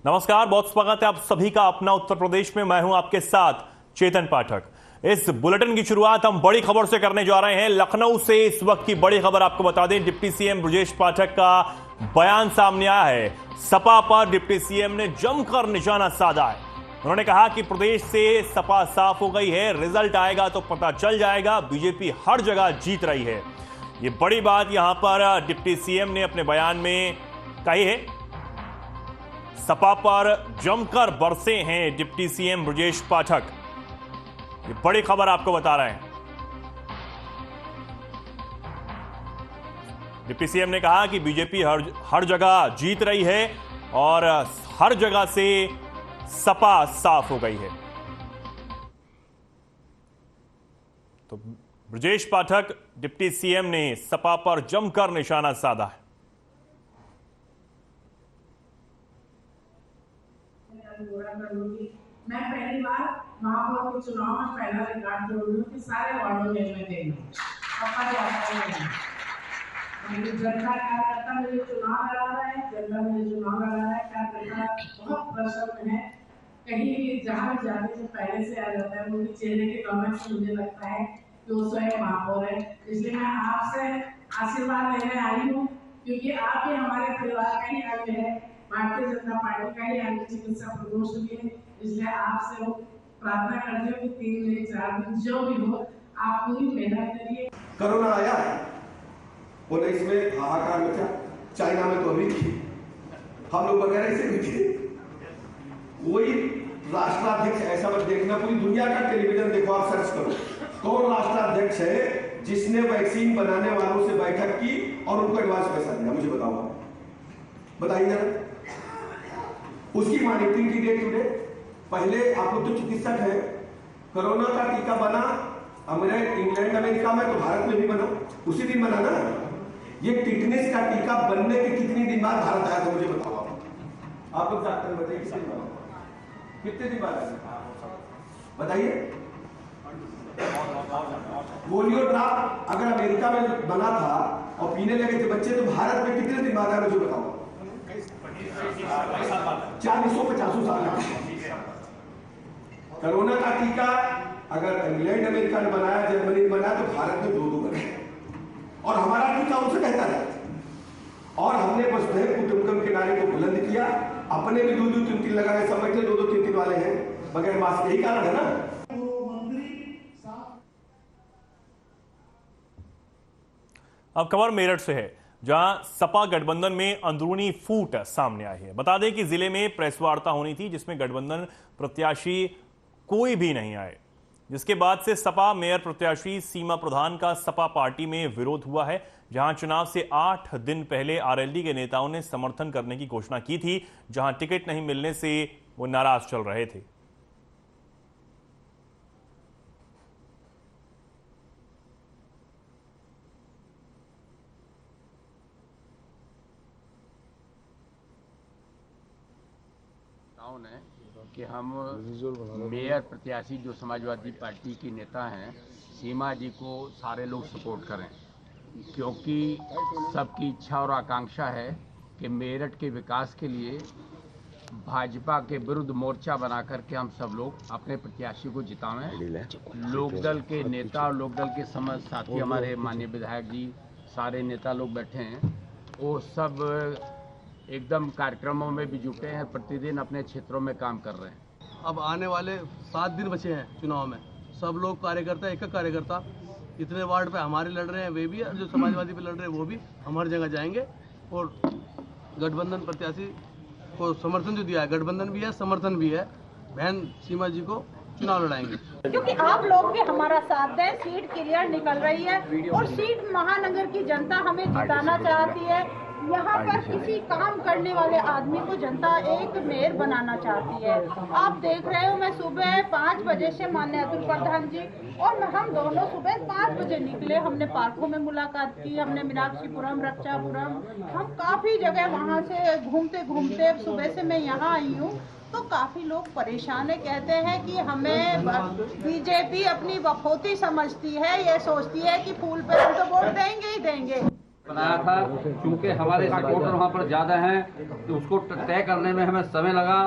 नमस्कार, बहुत स्वागत है आप सभी का अपना उत्तर प्रदेश में। मैं हूं आपके साथ चेतन पाठक। इस बुलेटिन की शुरुआत हम बड़ी खबर से करने जा रहे हैं। लखनऊ से इस वक्त की बड़ी खबर आपको बता दें, डिप्टी सीएम ब्रजेश पाठक का बयान सामने आया है। सपा पर डिप्टी सीएम ने जमकर निशाना साधा है। उन्होंने कहा कि प्रदेश से सपा साफ हो गई है, रिजल्ट आएगा तो पता चल जाएगा, बीजेपी हर जगह जीत रही है। ये बड़ी बात यहां पर डिप्टी सीएम ने अपने बयान में कही है। सपा पर जमकर बरसे हैं डिप्टी सीएम ब्रजेश पाठक। ये बड़ी खबर आपको बता रहे हैं। डिप्टी सीएम ने कहा कि बीजेपी हर जगह जीत रही है और हर जगह से सपा साफ हो गई है। तो ब्रजेश पाठक डिप्टी सीएम ने सपा पर जमकर निशाना साधा है। मैं पहली बार महापौर के चुनाव में पहला रिकॉर्ड तोड़ लूं कि सारे वार्डों में मैं देखूं पक्का जाता है। मेरी जनता कार्यकर्ता मुझे चुनाव लड़ा रहा है, जनता मुझे चुनाव लड़ा रहा है। कार्यकर्ता बहुत प्रसन्न है। कहीं भी जहाँ भी जाने से पहले से आ जाता है, उनके चेहरे के कमेंट से मुझे लगता है कि वो स्वयं महापौर है। इसलिए मैं आपसे आशीर्वाद लेने आई हूँ, क्योंकि आप ही हमारे परिवार का ही अंग है, भारतीय जनता पार्टी का ही अंग चिकित्सा प्रकोष्ठ भी है। इसलिए आपसे वो प्रार्थना करते हो कि 3 दिन 4 दिन जो भी हो आप पूरी मेहनत करिए। कोरोना आया और इसमें हाहाकार मचा। चाइना में तो अभी थी, हम लोग वगैरह से भी थे। वही राष्ट्राध्यक्ष ऐसा मत देखना, पूरी दुनिया का टेलीविजन देखो, आप सर्च करो कौन राष्ट्राध्यक्ष है जिसने वैक्सीन बनाने वालों से बैठक की और उनको एडवांस पैसा दिया, मुझे बताओ, बताइए जरा। उसकी मॉनिटरिंग की डे टू डे। पहले आप लोग तो चिकित्सक है, कोरोना का टीका बना इंग्लैंड अमेरिका में, तो भारत में भी बना, उसी दिन बना ना। ये टिटनेस का टीका बनने के कितने दिन बाद भारत आया था, मुझे बताओ। आप लोग डॉक्टर बताइए कितने दिन बाद आया, बताइए। पोलियो ड्रॉप अगर अमेरिका में बना था और पीने लगे थे बच्चे, तो भारत में कितने दिन बाद आया, मुझे बताओ। 450 साल। कोरोना का टीका अगर इंग्लैंड अमेरिका ने बनाया, जर्मनी ने बनाया, तो भारत में 2 बनाया और हमारा टीका उनसे कहता है। और हमने बस कुटुंबकम के नारे को बुलंद किया, अपने भी 2-2 3-3 लगाए, सब बैठे 2-2 3-3 वाले हैं बगैर मास्क। यही कारण है ना। अब खबर मेरठ से है, जहां सपा गठबंधन में अंदरूनी फूट सामने आई है। बता दें कि जिले में प्रेस वार्ता होनी थी जिसमें गठबंधन प्रत्याशी कोई भी नहीं आए, जिसके बाद से सपा मेयर प्रत्याशी सीमा प्रधान का सपा पार्टी में विरोध हुआ है। जहां चुनाव से 8 दिन पहले आरएलडी के नेताओं ने समर्थन करने की घोषणा की थी, जहां टिकट नहीं मिलने से वो नाराज चल रहे थे। है कि हम मेयर प्रत्याशी जो समाजवादी पार्टी की नेता हैं सीमा जी को सारे लोग सपोर्ट करें, क्योंकि सबकी इच्छा और आकांक्षा है कि मेरठ के विकास के लिए भाजपा के विरुद्ध मोर्चा बना करके हम सब लोग अपने प्रत्याशी को जितावें। लोकदल के नेता और लोकदल के साथी हमारे माननीय विधायक जी, सारे नेता लोग बैठे हैं, वो सब एकदम कार्यक्रमों में भी जुटे हैं, प्रतिदिन अपने क्षेत्रों में काम कर रहे हैं। अब आने वाले 7 दिन बचे हैं चुनाव में, सब लोग कार्यकर्ता, एक कार्यकर्ता इतने वार्ड पे हमारे लड़ रहे हैं, वे भी जो समाजवादी पे लड़ रहे हैं वो भी, हम हर जगह जाएंगे और गठबंधन प्रत्याशी को समर्थन जो दिया है, गठबंधन भी है समर्थन भी है, बहन सीमा जी को चुनाव लड़ाएंगे। क्योंकि आप लोग भी हमारा साथ दें, सीट क्लियर निकल रही है और सीट महानगर की जनता हमें जिताना चाहती है। यहाँ पर किसी काम करने वाले आदमी को जनता एक मेयर बनाना चाहती है। आप देख रहे हो, मैं सुबह 5 बजे से माननीय अतुल प्रधान जी और हम दोनों सुबह 5 बजे निकले। हमने पार्कों में मुलाकात की, हमने मीनाक्षीपुरम, रक्षापुरम, हम काफी जगह वहाँ से घूमते घूमते सुबह से मैं यहाँ आई हूँ। तो काफी लोग परेशान है, कहते हैं कि हमें बीजेपी अपनी बखौती समझती है, ये सोचती है कि फूल पे हम तो वोट देंगे ही देंगे। बनाया था, क्योंकि हमारे सपोर्टर वहाँ पर ज़्यादा हैं, तो उसको तय करने में हमें समय लगा।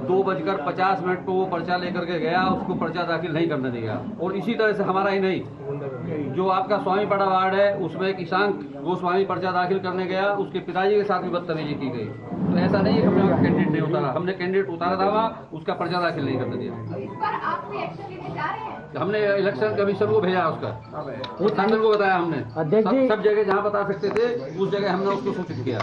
2:50 को वो पर्चा लेकर के गया, उसको पर्चा दाखिल नहीं करने दिया। और इसी तरह से हमारा ही नहीं, जो आपका स्वामीपाड़ा वार्ड है उसमें एक ईशांक गोस्वामी पर्चा दाखिल करने गया, उसके पिताजी के साथ भी बदतमीजी की गई। तो ऐसा नहीं है कि हमने कैंडिडेट नहीं उतारा, हमने कैंडिडेट उतारा था वहाँ, उसका पर्चा दाखिल नहीं करने दिया। इस पर आप कोई एक्शन लेने जा रहे हैं? हमने इलेक्शन कमीशन को भेजा, उसका वो थाने को बताया हमने, सब जगह जहाँ बता सकते थे उस जगह हमने उसको सूचित किया।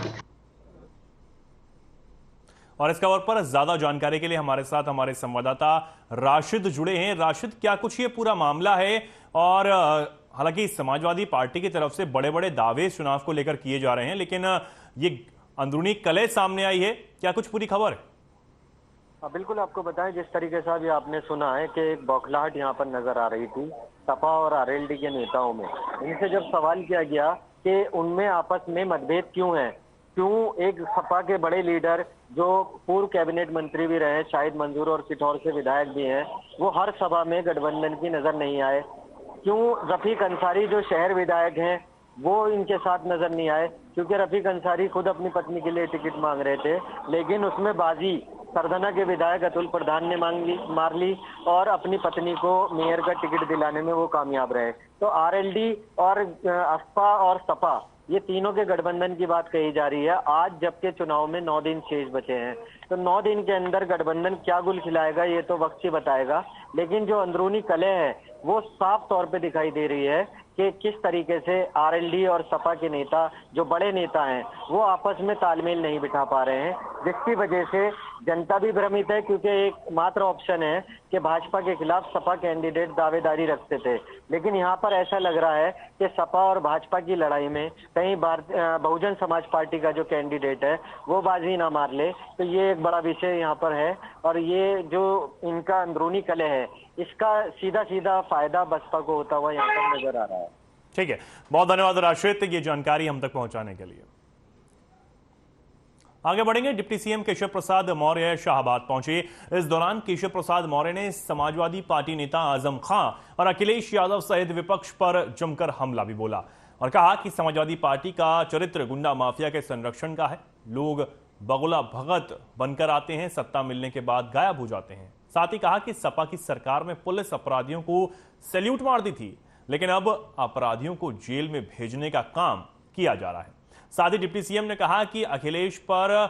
और इस खबर पर ज्यादा जानकारी के लिए हमारे साथ हमारे संवाददाता राशिद जुड़े हैं। राशिद, क्या कुछ ये पूरा मामला है? और हालांकि समाजवादी पार्टी की तरफ से बड़े बड़े दावे चुनाव को लेकर किए जा रहे हैं, लेकिन ये अंदरूनी कलह सामने आई है, क्या कुछ पूरी खबर है? बिल्कुल, आपको बताएं, जिस तरीके से अभी आपने सुना है कि एक बौखलाहट यहाँ पर नजर आ रही थी सपा और आरएलडी के नेताओं में। इनसे जब सवाल किया गया कि उनमें आपस में मतभेद क्यों है, क्यों एक सपा के बड़े लीडर जो पूर्व कैबिनेट मंत्री भी रहे, शाहिद मंजूर और सिठौर से विधायक भी हैं, वो हर सभा में गठबंधन की नजर नहीं आए, क्यों रफीक अंसारी जो शहर विधायक हैं वो इनके साथ नजर नहीं आए, क्योंकि रफीक अंसारी खुद अपनी पत्नी के लिए टिकट मांग रहे थे, लेकिन उसमें बाजी सरदना के विधायक अतुल प्रधान ने मार ली और अपनी पत्नी को मेयर का टिकट दिलाने में वो कामयाब रहे। तो आरएलडी और असपा और सपा, ये तीनों के गठबंधन की बात कही जा रही है। आज जबकि चुनाव में 9 दिन शेष बचे हैं, तो 9 दिन के अंदर गठबंधन क्या गुल खिलाएगा ये तो वक्त ही बताएगा। लेकिन जो अंदरूनी कलह है वो साफ तौर पे दिखाई दे रही है कि किस तरीके से आरएलडी और सपा के नेता, जो बड़े नेता हैं, वो आपस में तालमेल नहीं बिठा पा रहे हैं, जिसकी वजह से जनता भी भ्रमित है, क्योंकि एक मात्र ऑप्शन है कि भाजपा के खिलाफ सपा कैंडिडेट दावेदारी रखते थे। लेकिन यहाँ पर ऐसा लग रहा है कि सपा और भाजपा की लड़ाई में कहीं बहुजन समाज पार्टी का जो कैंडिडेट है वो बाजी ना मार ले, तो ये एक बड़ा विषय यहाँ पर है। और ये जो इनका अंदरूनी कलह है, इसका सीधा सीधा फायदा बसपा को होता हुआ यहाँ पर नजर आ रहा है। ठीक है, बहुत धन्यवाद राशिद, ये जानकारी हम तक पहुंचाने के लिए। आगे बढ़ेंगे। डिप्टी सीएम केशव प्रसाद मौर्य शाहबाद पहुंचे। इस दौरान केशव प्रसाद मौर्य ने समाजवादी पार्टी नेता आजम खां और अखिलेश यादव सहित विपक्ष पर जमकर हमला भी बोला और कहा कि समाजवादी पार्टी का चरित्र गुंडा माफिया के संरक्षण का है। लोग बगुला भगत बनकर आते हैं, सत्ता मिलने के बाद गायब हो जाते हैं। साथ ही कहा कि सपा की सरकार में पुलिस अपराधियों को सैल्यूट मार दी थी, लेकिन अब अपराधियों को जेल में भेजने का काम किया जा रहा है। साथ ही डिप्टी सीएम ने कहा कि अखिलेश पर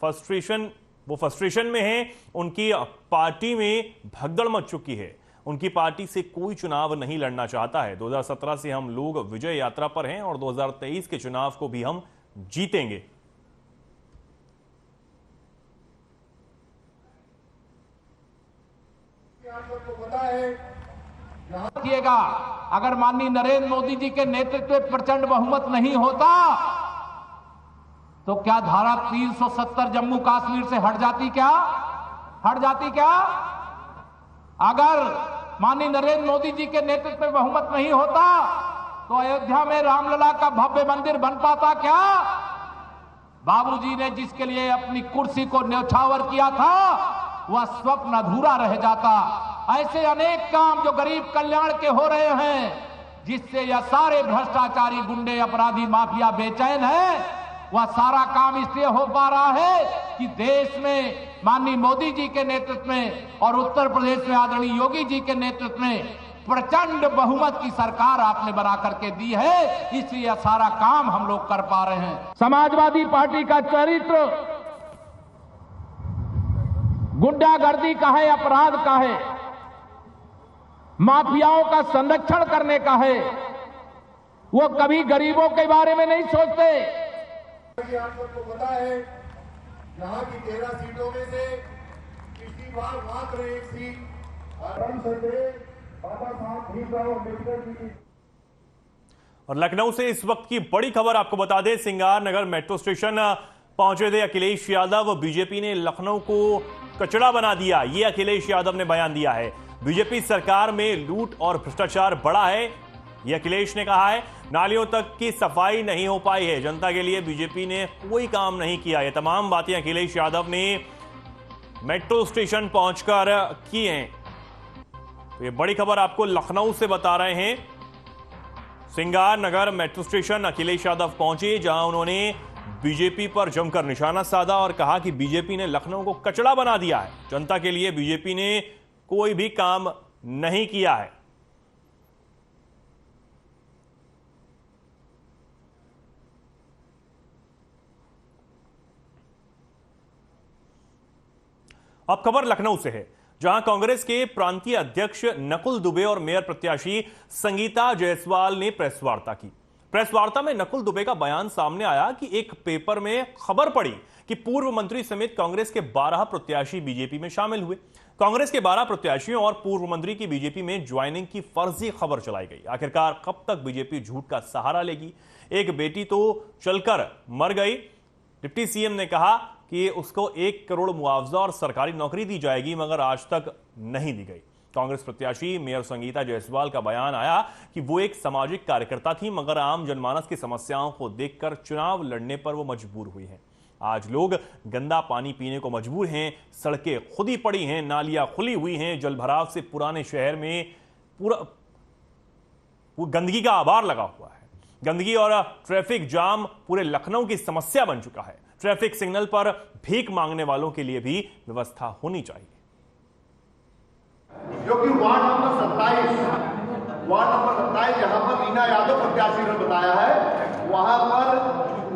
फ्रस्ट्रेशन में है, उनकी पार्टी में भगदड़ मच चुकी है, उनकी पार्टी से कोई चुनाव नहीं लड़ना चाहता है। 2017 से हम लोग विजय यात्रा पर हैं और 2023 के चुनाव को भी हम जीतेंगे। किएगा, अगर माननीय नरेंद्र मोदी जी के नेतृत्व में प्रचंड बहुमत नहीं होता तो क्या धारा 370 जम्मू कश्मीर से हट जाती क्या? अगर माननीय नरेंद्र मोदी जी के नेतृत्व में बहुमत नहीं होता तो अयोध्या में रामलला का भव्य मंदिर बन पाता क्या? बाबूजी ने जिसके लिए अपनी कुर्सी को न्यौछावर किया था वह स्वप्न अधूरा रह जाता। ऐसे अनेक काम जो गरीब कल्याण के हो रहे हैं, जिससे यह सारे भ्रष्टाचारी गुंडे अपराधी माफिया बेचैन है, वह सारा काम इसलिए हो पा रहा है कि देश में माननीय मोदी जी के नेतृत्व में और उत्तर प्रदेश में आदरणीय योगी जी के नेतृत्व में प्रचंड बहुमत की सरकार आपने बना करके दी है, इसलिए यह सारा काम हम लोग कर पा रहे हैं। समाजवादी पार्टी का चरित्र गुंडागर्दी का है, अपराध का है, माफियाओं का संरक्षण करने का है। वो कभी गरीबों के बारे में नहीं सोचते। आप सबको पता है, यहाँ की 13 सीटों में से पिछली बार मात्र एक सीट बाबा साहब भीमराव अम्बेडकर जी की। और लखनऊ से इस वक्त की बड़ी खबर आपको बता दें, सिंगार नगर मेट्रो स्टेशन पहुंचे थे अखिलेश यादव। बीजेपी ने लखनऊ को कचरा बना दिया, ये अखिलेश यादव ने बयान दिया है। बीजेपी सरकार में लूट और भ्रष्टाचार बढ़ा है, यह अखिलेश ने कहा है। नालियों तक की सफाई नहीं हो पाई है, जनता के लिए बीजेपी ने कोई काम नहीं किया। ये तमाम बातें अखिलेश यादव ने मेट्रो स्टेशन पहुंचकर की हैं। तो ये बड़ी खबर आपको लखनऊ से बता रहे हैं। सिंगार नगर मेट्रो स्टेशन अखिलेश यादव पहुंचे, जहां उन्होंने बीजेपी पर जमकर निशाना साधा और कहा कि बीजेपी ने लखनऊ को कचड़ा बना दिया है। जनता के लिए बीजेपी ने कोई भी काम नहीं किया है। अब खबर लखनऊ से है, जहां कांग्रेस के प्रांतीय अध्यक्ष नकुल दुबे और मेयर प्रत्याशी संगीता जायसवाल ने प्रेस वार्ता की। प्रेस वार्ता में नकुल दुबे का बयान सामने आया कि एक पेपर में खबर पड़ी कि पूर्व मंत्री समेत कांग्रेस के 12 प्रत्याशी बीजेपी में शामिल हुए। कांग्रेस के 12 प्रत्याशियों और पूर्व मंत्री की बीजेपी में ज्वाइनिंग की फर्जी खबर चलाई गई। आखिरकार कब तक बीजेपी झूठ का सहारा लेगी? एक बेटी तो चलकर मर गई। डिप्टी सीएम ने कहा कि उसको 1 करोड़ मुआवजा और सरकारी नौकरी दी जाएगी, मगर आज तक नहीं दी गई। कांग्रेस प्रत्याशी मेयर संगीता जायसवाल का बयान आया कि वो एक सामाजिक कार्यकर्ता थी, मगर आम जनमानस की समस्याओं को देखकर चुनाव लड़ने पर वो मजबूर हुई हैं। आज लोग गंदा पानी पीने को मजबूर हैं, सड़कें खुदी पड़ी हैं, नालियां खुली हुई हैं, जलभराव से पुराने शहर में पूरा गंदगी का आभार लगा हुआ है। गंदगी और ट्रैफिक जाम पूरे लखनऊ की समस्या बन चुका है। ट्रैफिक सिग्नल पर भीख मांगने वालों के लिए भी व्यवस्था होनी चाहिए। जो कि वार्ड नंबर 27 जहां पर रीना यादव प्रत्याशी ने बताया है, वहां पर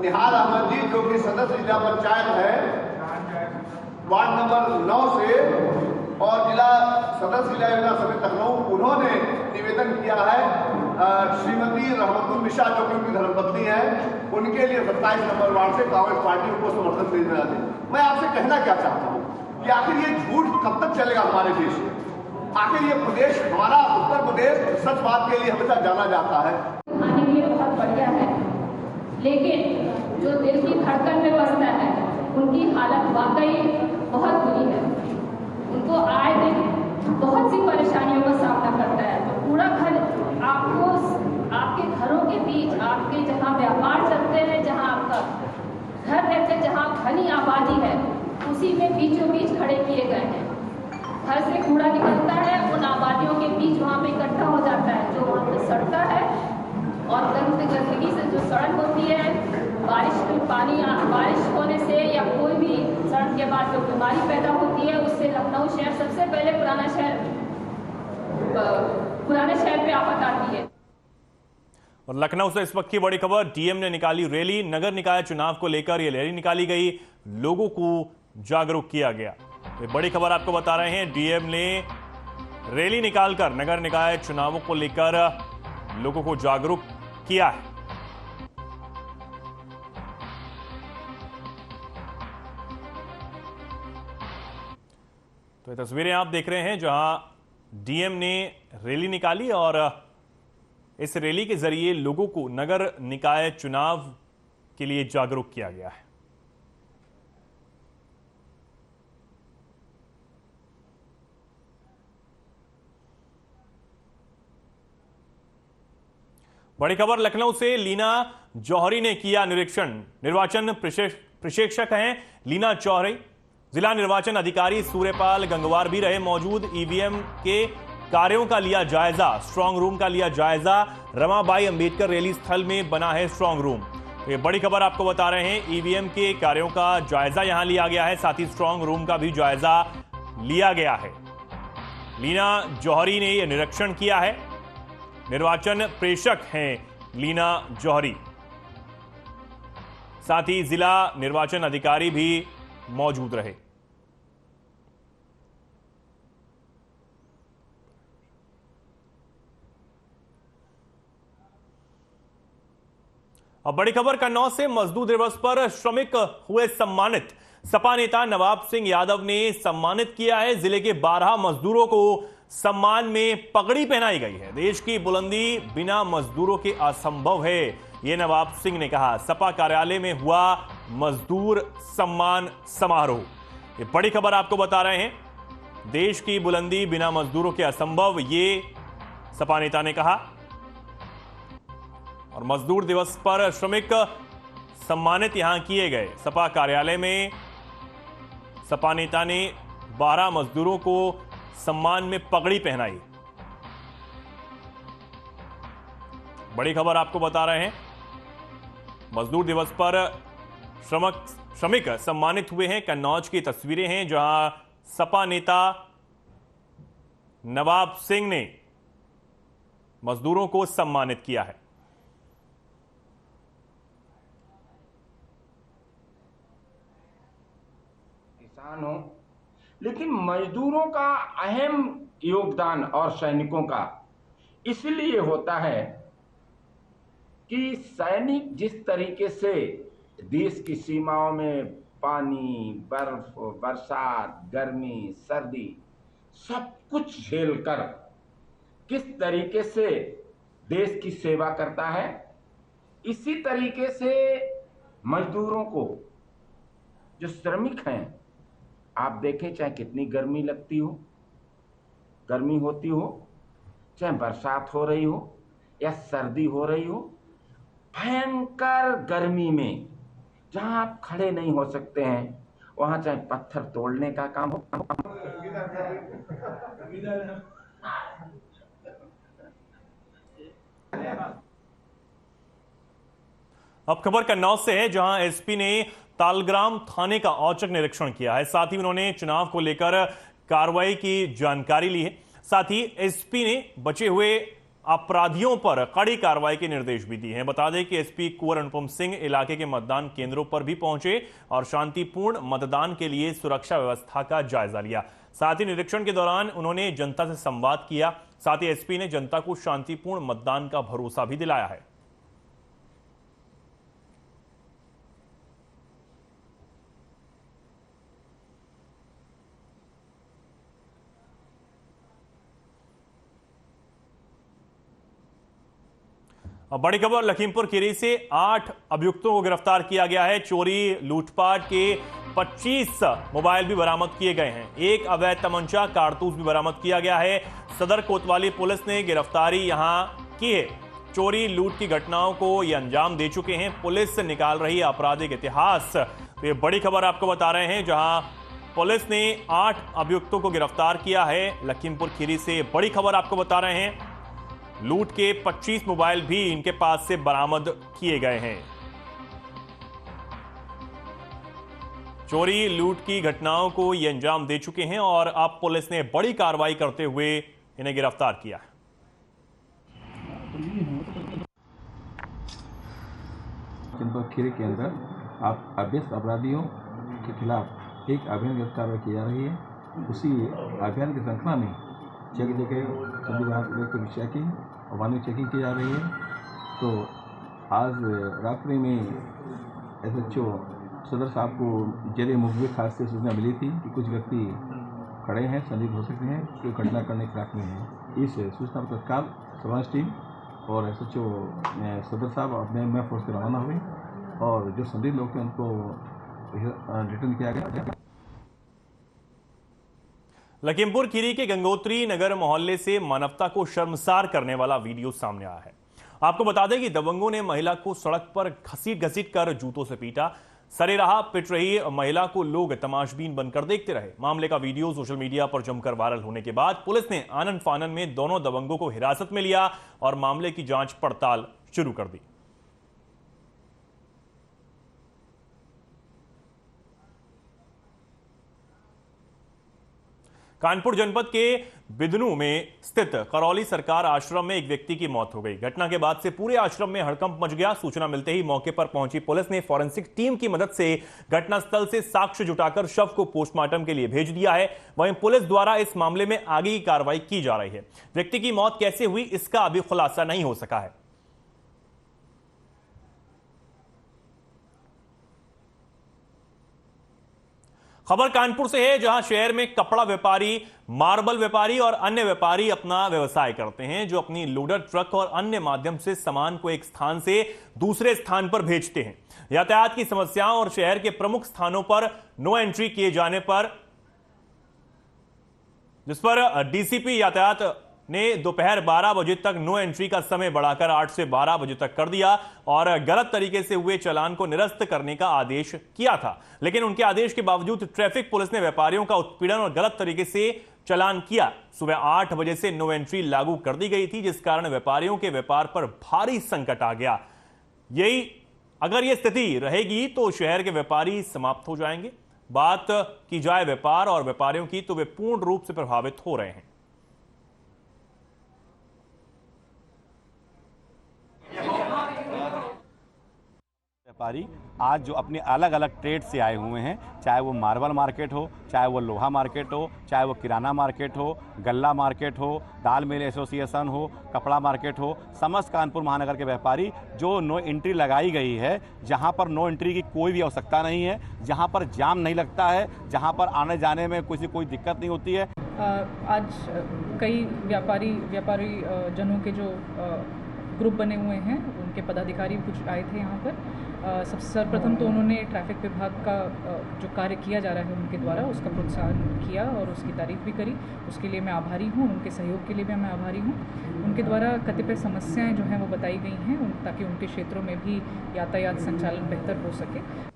निहाल अहमद जी जो कि सदस्य जिला पंचायत है वार्ड नंबर 9 से और जिला सदस्य जिला योजना समिति लखनऊ, उन्होंने निवेदन किया है श्रीमती रहमतुल निशा जो कि उनकी धर्मपत्नी है, उनके लिए 27 नंबर वार्ड से कांग्रेस पार्टी को समर्थन देना दे। मैं आपसे कहना क्या चाहता हूँ कि आखिर ये झूठ कब तक चलेगा हमारे देश में? आखिर ये प्रदेश, हमारा उत्तर प्रदेश सच बात के लिए हमेशा जाना जाता है। खाने के लिए बहुत बढ़िया है, लेकिन जो दिल की धड़कन में बसता है उनकी हालत वाकई बहुत बुरी है। उनको आए दिन बहुत सी परेशानियों का सामना करता है। तो पूरा घर आपको आपके घरों के बीच, आपके जहाँ व्यापार चलते हैं, जहाँ आपका घर रहते हैं, जहाँ घनी आबादी है, उसी में बीचों बीच खड़े किए गए हैं। घर से कूड़ा निकलता है, उन आबादियों के बीच वहाँ पे इकट्ठा हो जाता है, जो वहाँ पे सड़ता है और गंदगी से जो सड़क होती है, बारिश में पानी, बारिश होने से या कोई भी सड़क के बाद जो बीमारी पैदा होती है, उससे लखनऊ शहर सबसे पहले पुराने शहर पे आफत आती है। और लखनऊ से इस वक्त की बड़ी खबर, डीएम ने निकाली रैली। नगर निकाय चुनाव को लेकर यह रैली निकाली गई, लोगों को जागरूक किया गया। ये बड़ी खबर आपको बता रहे हैं, डीएम ने रैली निकालकर नगर निकाय चुनावों को लेकर लोगों को जागरूक किया है। तो ये तस्वीरें आप देख रहे हैं जहां डीएम ने रैली निकाली और इस रैली के जरिए लोगों को नगर निकाय चुनाव के लिए जागरूक किया गया है। बड़ी खबर लखनऊ से, लीना जौहरी ने किया निरीक्षण। निर्वाचन प्रशिक्षक हैं लीना जौहरी। जिला निर्वाचन अधिकारी सूर्यपाल गंगवार भी रहे मौजूद। ईवीएम के कार्यों का लिया जायजा, स्ट्रांग रूम का लिया जायजा। रमाबाई अंबेडकर रैली स्थल में बना है स्ट्रांग रूम। ये बड़ी खबर आपको बता रहे हैं, ईवीएम के कार्यों का जायजा यहां लिया गया है, साथ ही स्ट्रांग रूम का भी जायजा लिया गया है। लीना जौहरी ने यह निरीक्षण किया है। निर्वाचन प्रेषक हैं लीना जौहरी, साथ ही जिला निर्वाचन अधिकारी भी मौजूद रहे। अब बड़ी खबर, कन्नौज से मजदूर दिवस पर श्रमिक हुए सम्मानित। सपा नेता नवाब सिंह यादव ने सम्मानित किया है। जिले के 12 मजदूरों को सम्मान में पगड़ी पहनाई गई है। देश की बुलंदी बिना मजदूरों के असंभव है, यह नवाब सिंह ने कहा। सपा कार्यालय में हुआ मजदूर सम्मान समारोह। ये बड़ी खबर आपको बता रहे हैं, देश की बुलंदी बिना मजदूरों के असंभव, ये सपा नेता ने कहा। और मजदूर दिवस पर श्रमिक सम्मानित यहां किए गए। सपा कार्यालय में सपा नेता ने 12 मजदूरों को सम्मान में पगड़ी पहनाई। बड़ी खबर आपको बता रहे हैं, मजदूर दिवस पर श्रमिक सम्मानित हुए हैं। कन्नौज की तस्वीरें हैं जहां सपा नेता नवाब सिंह ने मजदूरों को सम्मानित किया है। किसान हो, लेकिन मजदूरों का अहम योगदान और सैनिकों का इसलिए होता है कि सैनिक जिस तरीके से देश की सीमाओं में पानी, बर्फ, बरसात, गर्मी, सर्दी सब कुछ झेलकर किस तरीके से देश की सेवा करता है, इसी तरीके से मजदूरों को, जो श्रमिक हैं, आप देखें चाहे कितनी गर्मी लगती हो, गर्मी होती हो, चाहे बरसात हो रही हो या सर्दी हो रही हो, भयंकर गर्मी में जहां आप खड़े नहीं हो सकते हैं, वहां चाहे पत्थर तोड़ने का काम हो। अब खबर कन्नौज से है जहां एसपी ने तालग्राम थाने का औचक निरीक्षण किया है। साथ ही उन्होंने चुनाव को लेकर कार्रवाई की जानकारी ली है। साथ ही एसपी ने बचे हुए अपराधियों पर कड़ी कार्रवाई के निर्देश भी दिए हैं। बता दें कि एसपी कुंवर अनुपम सिंह इलाके के मतदान केंद्रों पर भी पहुंचे और शांतिपूर्ण मतदान के लिए सुरक्षा व्यवस्था का जायजा लिया। साथ ही निरीक्षण के दौरान उन्होंने जनता से संवाद किया। साथ ही एसपी ने जनता को शांतिपूर्ण मतदान का भरोसा भी दिलाया है। बड़ी खबर लखीमपुर खीरी से 8 अभियुक्तों को गिरफ्तार किया गया है। चोरी लूटपाट के 25 मोबाइल भी बरामद किए गए हैं। एक अवैध तमंचा कारतूस भी बरामद किया गया है। सदर कोतवाली पुलिस ने गिरफ्तारी यहां की है। चोरी लूट की घटनाओं को ये अंजाम दे चुके हैं। पुलिस निकाल रही है आपराधिक इतिहास। तो ये बड़ी खबर आपको बता रहे हैं जहां पुलिस ने 8 अभियुक्तों को गिरफ्तार किया है। लखीमपुर खीरी से बड़ी खबर आपको बता रहे हैं। लूट के 25 मोबाइल भी इनके पास से बरामद किए गए हैं। चोरी लूट की घटनाओं को ये अंजाम दे चुके हैं और अब पुलिस ने बड़ी कार्रवाई करते हुए इन्हें गिरफ्तार किया है। लखीमपुर खीरी के अंदर आप अभ्यस्त अपराधियों के खिलाफ एक अभियान गिरफ्तार की जा रही है। उसी अभियान की श्रृंखला में जगह जगह सभी विभाग की चेकिंग और वाहनों की चेकिंग की जा रही है। तो आज रात्रि में एसएचओ सदर साहब को जरिए मुखबिर खास से सूचना मिली थी कि कुछ व्यक्ति खड़े हैं, संदिग्ध हो सकते हैं, जो घटना करने के फिराक में हैं। इस सूचना पर तत्काल सर्विलांस टीम और एसएचओ सदर साहब अपने में फोर्स से रवाना हुए और जो संदिग्ध लोग थे उनको रिटर्न किया गया। लखीमपुर खीरी के गंगोत्री नगर मोहल्ले से मानवता को शर्मसार करने वाला वीडियो सामने आया है। आपको बता दें कि दबंगों ने महिला को सड़क पर घसीट कर जूतों से पीटा। सरेराह पिट रही महिला को लोग तमाशबीन बनकर देखते रहे। मामले का वीडियो सोशल मीडिया पर जमकर वायरल होने के बाद पुलिस ने आनन फानन में दोनों दबंगों को हिरासत में लिया और मामले की जांच पड़ताल शुरू कर दी। कानपुर जनपद के बिदनू में स्थित करौली सरकार आश्रम में एक व्यक्ति की मौत हो गई। घटना के बाद से पूरे आश्रम में हड़कंप मच गया। सूचना मिलते ही मौके पर पहुंची पुलिस ने फॉरेंसिक टीम की मदद से घटनास्थल से साक्ष्य जुटाकर शव को पोस्टमार्टम के लिए भेज दिया है। वहीं पुलिस द्वारा इस मामले में आगे की कार्रवाई की जा रही है। व्यक्ति की मौत कैसे हुई इसका अभी खुलासा नहीं हो सका है। खबर कानपुर से है जहां शहर में कपड़ा व्यापारी, मार्बल व्यापारी और अन्य व्यापारी अपना व्यवसाय करते हैं, जो अपनी लोडर ट्रक और अन्य माध्यम से सामान को एक स्थान से दूसरे स्थान पर भेजते हैं। यातायात की समस्याओं और शहर के प्रमुख स्थानों पर नो एंट्री किए जाने पर जिस पर डीसीपी यातायात ने दोपहर 12 बजे तक नो एंट्री का समय बढ़ाकर 8 से 12 बजे तक कर दिया और गलत तरीके से हुए चालान को निरस्त करने का आदेश किया था। लेकिन उनके आदेश के बावजूद ट्रैफिक पुलिस ने व्यापारियों का उत्पीड़न और गलत तरीके से चालान किया। सुबह 8 बजे से नो एंट्री लागू कर दी गई थी, जिस कारण व्यापारियों के व्यापार पर भारी संकट आ गया। अगर यह स्थिति रहेगी तो शहर के व्यापारी समाप्त हो जाएंगे। बात की जाए व्यापार और व्यापारियों की तो वे पूर्ण रूप से प्रभावित हो रहे हैं। व्यापारी आज जो अपने अलग अलग ट्रेड से आए हुए हैं, चाहे वो मार्बल मार्केट हो, चाहे वो लोहा मार्केट हो, चाहे वो किराना मार्केट हो, गल्ला मार्केट हो, दाल मिल एसोसिएशन हो, कपड़ा मार्केट हो, समस्त कानपुर महानगर के व्यापारी जो नो एंट्री लगाई गई है, जहां पर नो एंट्री की कोई भी आवश्यकता नहीं है, जहां पर जाम नहीं लगता है, जहां पर आने जाने में कोई दिक्कत नहीं होती है। आज कई व्यापारी जनों के जो ग्रुप बने हुए हैं, उनके पदाधिकारी कुछ आए थे यहाँ पर। सर्वप्रथम तो उन्होंने ट्रैफिक विभाग का जो कार्य किया जा रहा है उनके द्वारा, उसका प्रोत्साहन किया और उसकी तारीफ भी करी। उसके लिए मैं आभारी हूँ, उनके सहयोग के लिए भी मैं आभारी हूँ। उनके द्वारा कतिपय समस्याएं जो हैं वो बताई गई हैं ताकि उनके क्षेत्रों में भी यातायात संचालन बेहतर हो सके।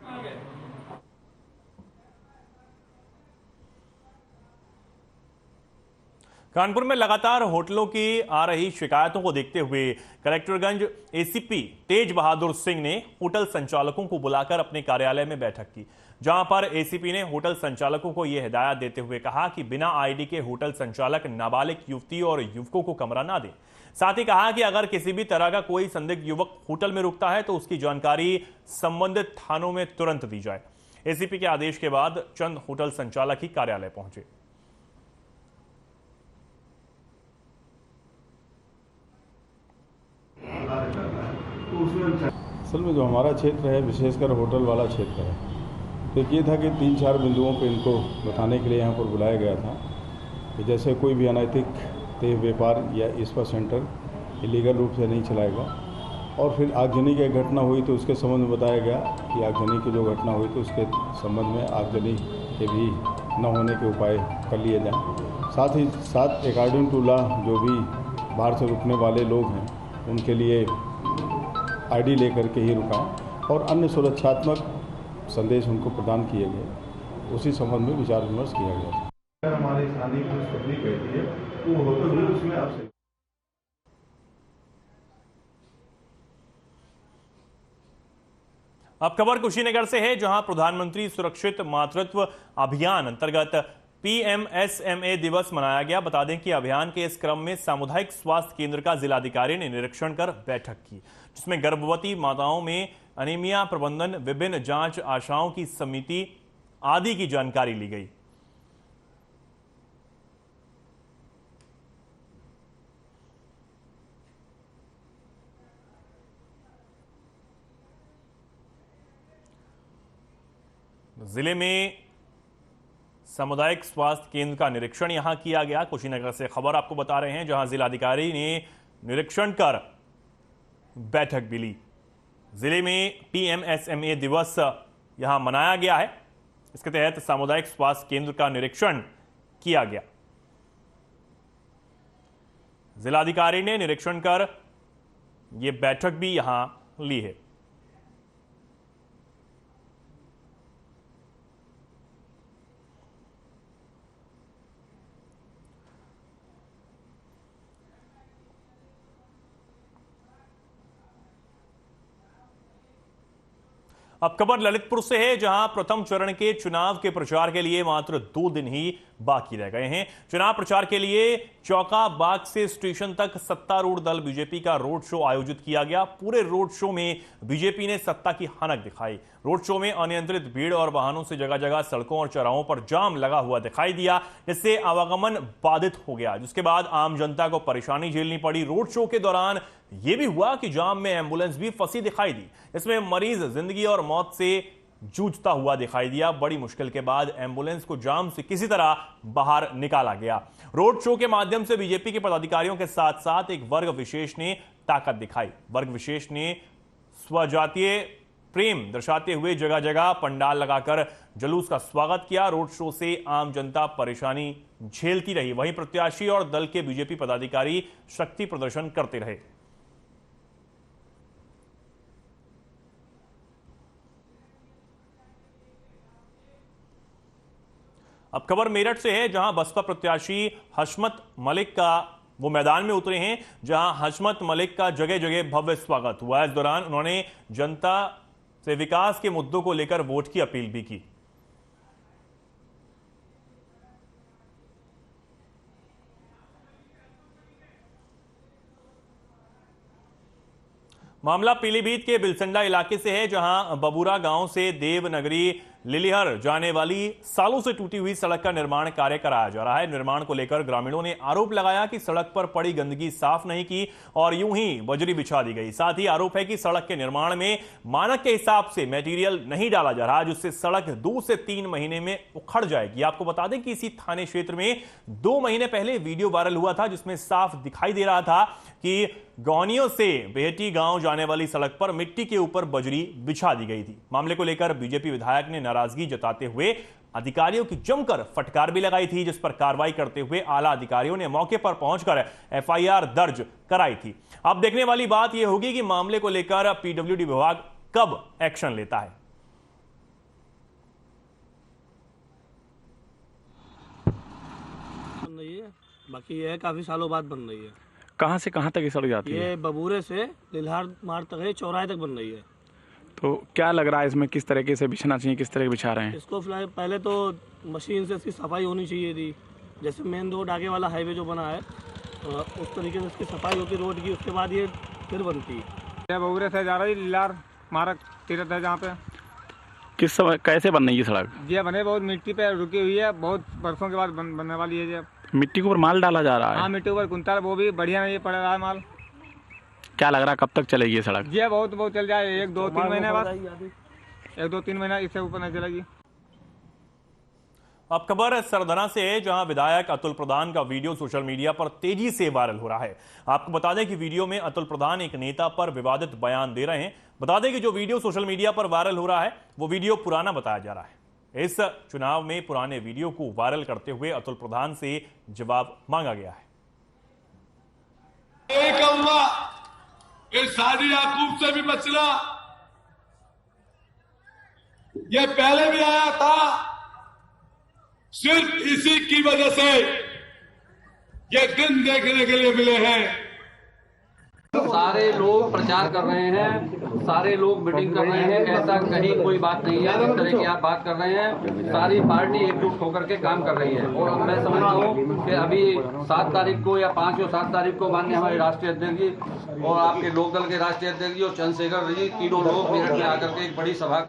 कानपुर में लगातार होटलों की आ रही शिकायतों को देखते हुए कलेक्टरगंज एसीपी तेज बहादुर सिंह ने होटल संचालकों को बुलाकर अपने कार्यालय में बैठक की, जहां पर एसीपी ने होटल संचालकों को यह हिदायत देते हुए कहा कि बिना आईडी के होटल संचालक नाबालिग युवती और युवकों को कमरा ना दें। साथ ही कहा कि अगर किसी भी तरह का कोई संदिग्ध युवक होटल में रुकता है तो उसकी जानकारी संबंधित थानों में तुरंत दी जाए। एसीपी के आदेश के बाद चंद होटल संचालक ही कार्यालय पहुंचे। असल में जो हमारा क्षेत्र है, विशेषकर होटल वाला क्षेत्र है, तो ये था कि 3-4 बिंदुओं पे इनको बताने के लिए यहाँ पर बुलाया गया था कि जैसे कोई भी अनैतिक तेज व्यापार या स्पा सेंटर इलीगल रूप से नहीं चलाएगा। और फिर आगजनी की घटना हुई तो उसके संबंध में बताया गया कि आगजनी की जो घटना हुई तो उसके संबंध में आगजनी के भी न होने के उपाय कर लिए जाएँ। साथ ही साथ अकॉर्डिंग टू लॉ जो भी बाहर से रुकने वाले लोग हैं उनके लिए आईडी लेकर के ही रुकाएं और अन्य सुरक्षात्मक संदेश उनको प्रदान किए गए। उसी संबंध में विचार विमर्श किया गया। हमारे स्थानीय पुलिस पब्लिक कहती है तो होटल भी उसमें आपसे। अब खबर कुशीनगर से है, जहां प्रधानमंत्री सुरक्षित मातृत्व अभियान अंतर्गत PMSMA दिवस मनाया गया। बता दें कि अभियान के इस क्रम में सामुदायिक स्वास्थ्य केंद्र का जिलाधिकारी ने निरीक्षण कर बैठक की, जिसमें गर्भवती माताओं में अनीमिया प्रबंधन, विभिन्न जांच आशाओं की समिति आदि की जानकारी ली गई। जिले में सामुदायिक स्वास्थ्य केंद्र का निरीक्षण यहां किया गया। कुशीनगर से खबर आपको बता रहे हैं, जहां जिलाधिकारी ने निरीक्षण कर बैठक भी ली। जिले में PMSMA दिवस यहां मनाया गया है। इसके तहत सामुदायिक स्वास्थ्य केंद्र का निरीक्षण किया गया। जिलाधिकारी ने निरीक्षण कर यह बैठक भी यहां ली है। अब खबर ललितपुर से है, जहां प्रथम चरण के चुनाव के प्रचार के लिए मात्र 2 दिन ही बाकी रह गए हैं। चुनाव प्रचार के लिए चौका बाग से स्टेशन तक सत्तारूढ़ दल बीजेपी का रोड शो आयोजित किया गया। पूरे रोड शो में बीजेपी ने सत्ता की हनक दिखाई। रोड शो में अनियंत्रित भीड़ और वाहनों से जगह जगह सड़कों और चौराहों पर जाम लगा हुआ दिखाई दिया, जिससे आवागमन बाधित हो गया, जिसके बाद आम जनता को परेशानी झेलनी पड़ी। रोड शो के दौरान यह भी हुआ कि जाम में एम्बुलेंस भी फंसी दिखाई दी। इसमें मरीज जिंदगी और मौत से जूझता हुआ दिखाई दिया। बड़ी मुश्किल के बाद एम्बुलेंस को जाम से किसी तरह बाहर निकाला गया। रोड शो के माध्यम से बीजेपी के पदाधिकारियों के साथ साथ एक वर्ग विशेष ने ताकत दिखाई। वर्ग विशेष ने स्वजातीय प्रेम दर्शाते हुए जगह जगह पंडाल लगाकर जुलूस का स्वागत किया। रोड शो से आम जनता परेशानी झेलती रही। वहीं प्रत्याशी और दल के बीजेपी पदाधिकारी शक्ति प्रदर्शन करते रहे। अब खबर मेरठ से है, जहां बसपा प्रत्याशी हशमत मलिक का वो मैदान में उतरे हैं, जहां हशमत मलिक का जगह जगह भव्य स्वागत हुआ। इस दौरान उन्होंने जनता से विकास के मुद्दों को लेकर वोट की अपील भी की। मामला पीलीभीत के बिलसंडा इलाके से है, जहां बबूरा गांव से देवनगरी लिलिहर जाने वाली सालों से टूटी हुई सड़क का निर्माण कार्य कराया जा रहा है। निर्माण को लेकर ग्रामीणों ने आरोप लगाया कि सड़क पर पड़ी गंदगी साफ नहीं की और यूं ही बजरी बिछा दी गई। साथ ही आरोप है कि सड़क के निर्माण में मानक के हिसाब से मटेरियल नहीं डाला जा रहा, जिससे सड़क 2 से 3 महीने में उखड़ जाएगी। आपको बता दें कि इसी थाने क्षेत्र में 2 महीने पहले वीडियो वायरल हुआ था, जिसमें साफ दिखाई दे रहा था कि गौनियों से बेहटी गांव जाने वाली सड़क पर मिट्टी के ऊपर बजरी बिछा दी गई थी। मामले को लेकर बीजेपी विधायक ने नाराजगी जताते हुए अधिकारियों की जमकर फटकार भी लगाई थी, जिस पर कार्रवाई करते हुए आला अधिकारियों ने मौके पर पहुंचकर एफआईआर दर्ज कराई थी। अब देखने वाली बात यह होगी कि मामले को लेकर पीडब्ल्यूडी विभाग कब एक्शन लेता है। बन रही है, बाकी यह काफी सालों बाद बन रही है। कहाँ से कहाँ तक ये सड़क जाती है? ये बबूरे से लिलहार मार्ग तक है, चौराहे तक बन रही है। तो क्या लग रहा है इसमें, किस तरीके से बिछना चाहिए, किस तरह के बिछा रहे हैं? इसको फिलहाल पहले तो मशीन से इसकी सफाई होनी चाहिए थी, जैसे मेन रोड आगे वाला हाईवे जो बना है उस तरीके से इसकी सफाई होती रोड की, उसके बाद ये फिर बनती है। बबूरे से जा रही लिलहार मार्ग तीर्थ है, जहाँ पे किस समय कैसे बन रही है सड़क? ये बने बहुत मिट्टी पे रुकी हुई है, बहुत बरसों के बाद बनने वाली है। मिट्टी के ऊपर माल डाला जा रहा है? हाँ, मिट्टी ऊपर कुंतल, वो भी बढ़िया नहीं पड़ रहा है माल। क्या लग रहा है कब तक चलेगी ये सड़क? ये बहुत चल जाए, 1-2-3 महीने बाद, 1-2-3 महीना इससे ऊपर नहीं चलेगी। अब खबर सरधना से है, जहां विधायक अतुल प्रधान का वीडियो सोशल मीडिया पर तेजी से वायरल हो रहा है। आपको बता दें कि वीडियो में अतुल प्रधान एक नेता पर विवादित बयान दे रहे हैं। बता दें कि जो वीडियो सोशल मीडिया पर वायरल हो रहा है वो वीडियो पुराना बताया जा रहा है। इस चुनाव में पुराने वीडियो को वायरल करते हुए अतुल प्रधान से जवाब मांगा गया है। सादी याकूब से भी बचना, यह पहले भी आया था, सिर्फ इसी की वजह से ये दिन देखने के लिए मिले हैं। सारे लोग प्रचार कर रहे हैं, सारे लोग मीटिंग कर रहे हैं, ऐसा कहीं कोई बात नहीं है जिस तरह की आप बात कर रहे हैं। सारी पार्टी एकजुट होकर के काम कर रही है और मैं समझता हूँ कि अभी 7 तारीख को या 5 और 7 तारीख को माननीय हमारे राष्ट्रीय अध्यक्ष जी और आपके लोकदल के राष्ट्रीय अध्यक्ष जी और चंद्रशेखर जी, तीनों लोग मेरठ में आकर के एक बड़ी सभा।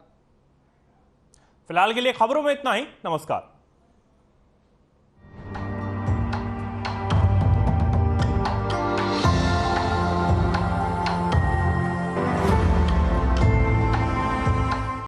फिलहाल के लिए खबरों में इतना ही। नमस्कार।